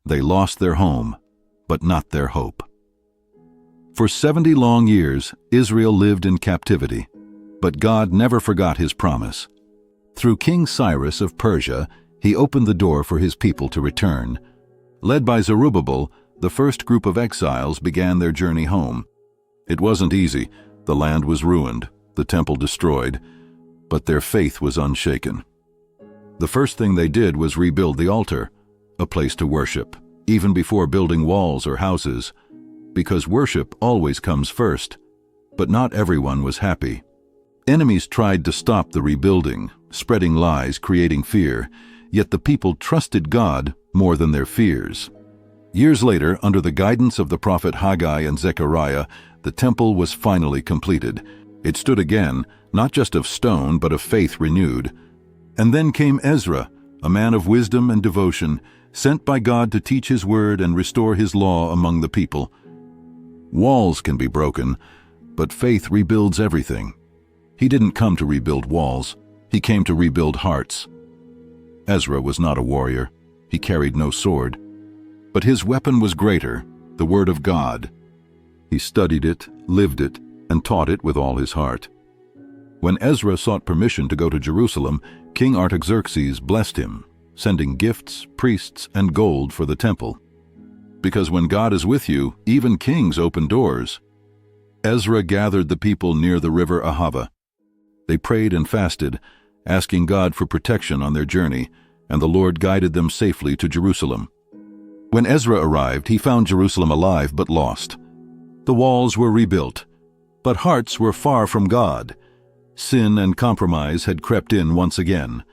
They lost their home, but not their hope. For 70 long years, Israel lived in captivity, but God never forgot his promise. Through King Cyrus of Persia, he opened the door for his people to return. Led by Zerubbabel, the first group of exiles began their journey home. It wasn't easy. The land was ruined, the temple destroyed, but their faith was unshaken. The first thing they did was rebuild the altar, a place to worship, even before building walls or houses, because worship always comes first. But not everyone was happy. Enemies tried to stop the rebuilding, spreading lies, creating fear, yet the people trusted God more than their fears. Years later, under the guidance of the prophet Haggai and Zechariah, the temple was finally completed. It stood again, not just of stone, but of faith renewed. And then came Ezra, a man of wisdom and devotion, sent by God to teach his word and restore his law among the people. Walls can be broken, but faith rebuilds everything. He didn't come to rebuild walls. He came to rebuild hearts. Ezra was not a warrior. He carried no sword. But his weapon was greater, the word of God. He studied it, lived it, and taught it with all his heart. When Ezra sought permission to go to Jerusalem, King Artaxerxes blessed him, sending gifts, priests, and gold for the temple. Because when God is with you, even kings open doors. Ezra gathered the people near the river Ahava. They prayed and fasted, asking God for protection on their journey, and the Lord guided them safely to Jerusalem. When Ezra arrived, he found Jerusalem alive but lost. The walls were rebuilt, but hearts were far from God. Sin and compromise had crept in once again.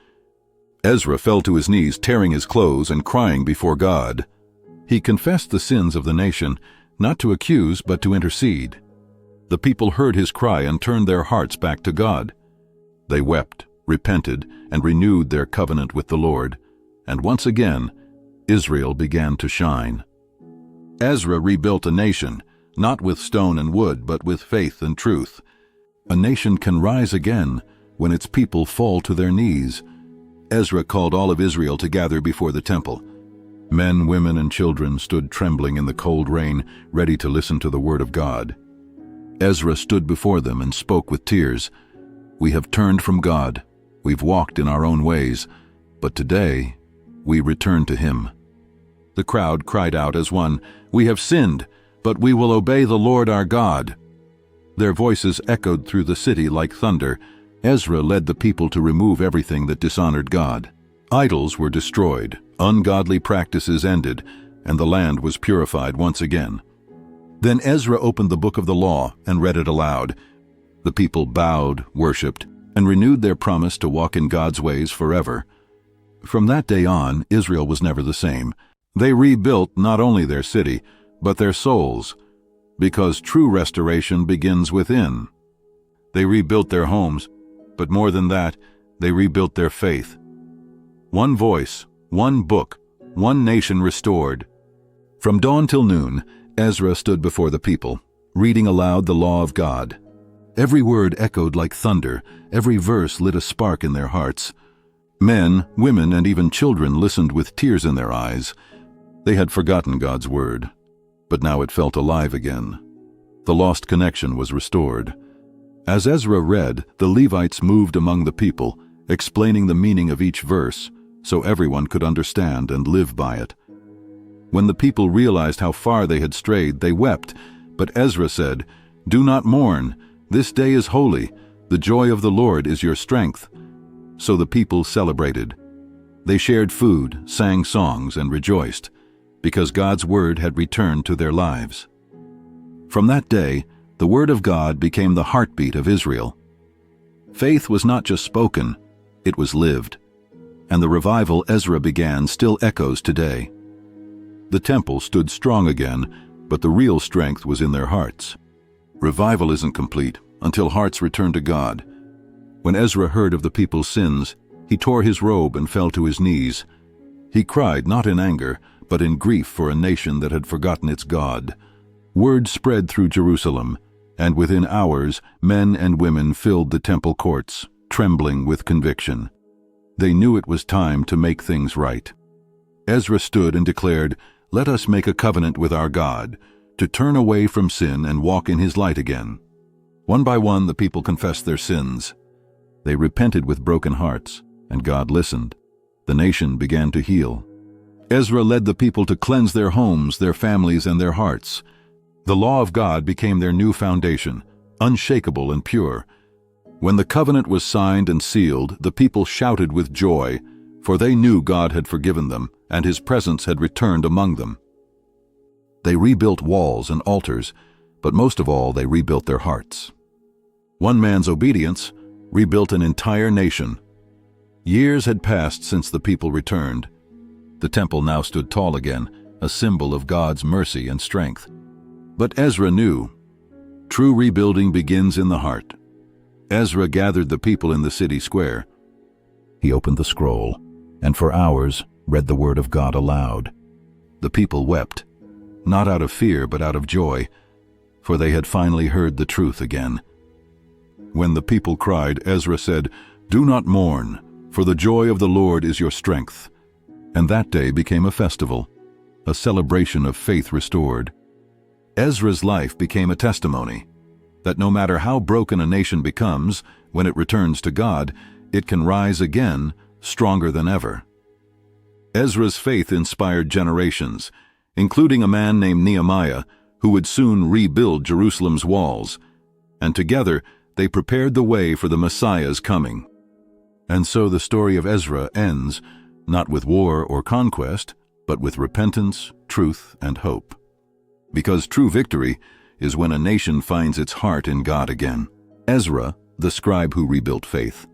Ezra fell to his knees, tearing his clothes and crying before God. He confessed the sins of the nation, not to accuse but to intercede. The people heard his cry and turned their hearts back to God. They wept, repented, and renewed their covenant with the Lord. And once again, Israel began to shine. Ezra rebuilt a nation, not with stone and wood, but with faith and truth. A nation can rise again when its people fall to their knees. Ezra called all of Israel to gather before the temple. Men, women, and children stood trembling in the cold rain, ready to listen to the word of God. Ezra stood before them and spoke with tears. "We have turned from God. We've walked in our own ways, but today we return to Him." The crowd cried out as one, "We have sinned, but we will obey the Lord our God." Their voices echoed through the city like thunder. Ezra led the people to remove everything that dishonored God. Idols were destroyed, ungodly practices ended, and the land was purified once again. Then Ezra opened the book of the law and read it aloud. The people bowed, worshipped, and renewed their promise to walk in God's ways forever. From that day on, Israel was never the same. They rebuilt not only their city, but their souls, because true restoration begins within. They rebuilt their homes, but more than that, they rebuilt their faith. One voice, one book, one nation restored. From dawn till noon, Ezra stood before the people, reading aloud the law of God. Every word echoed like thunder, every verse lit a spark in their hearts. Men, women, and even children listened with tears in their eyes. They had forgotten God's word, but now it felt alive again. The lost connection was restored. As Ezra read, the Levites moved among the people, explaining the meaning of each verse, so everyone could understand and live by it. When the people realized how far they had strayed, they wept, but Ezra said, "Do not mourn. This day is holy. The joy of the Lord is your strength." So the people celebrated. They shared food, sang songs, and rejoiced, because God's word had returned to their lives. From that day, the word of God became the heartbeat of Israel. Faith was not just spoken, it was lived. And the revival Ezra began still echoes today. The temple stood strong again, but the real strength was in their hearts. Revival isn't complete until hearts return to God. When Ezra heard of the people's sins, he tore his robe and fell to his knees. He cried not in anger, but in grief for a nation that had forgotten its God. Word spread through Jerusalem, and within hours men and women filled the temple courts, trembling with conviction. They knew it was time to make things right. Ezra stood and declared, "Let us make a covenant with our God, to turn away from sin and walk in his light again." One by one, the people confessed their sins. They repented with broken hearts, and God listened. The nation began to heal. Ezra led the people to cleanse their homes, their families, and their hearts. The law of God became their new foundation, unshakable and pure. When the covenant was signed and sealed, the people shouted with joy, for they knew God had forgiven them, and his presence had returned among them. They rebuilt walls and altars, but most of all, they rebuilt their hearts. One man's obedience rebuilt an entire nation. Years had passed since the people returned. The temple now stood tall again, a symbol of God's mercy and strength. But Ezra knew, true rebuilding begins in the heart. Ezra gathered the people in the city square. He opened the scroll, and for hours read the word of God aloud. The people wept, not out of fear but out of joy, for they had finally heard the truth again. When the people cried, Ezra said, "Do not mourn, for the joy of the Lord is your strength." And that day became a festival, a celebration of faith restored. Ezra's life became a testimony that no matter how broken a nation becomes, when it returns to God, it can rise again, stronger than ever. Ezra's faith inspired generations, including a man named Nehemiah, who would soon rebuild Jerusalem's walls, and together they prepared the way for the Messiah's coming. And so the story of Ezra ends, not with war or conquest, but with repentance, truth, and hope. Because true victory is when a nation finds its heart in God again. Ezra, the scribe who rebuilt faith.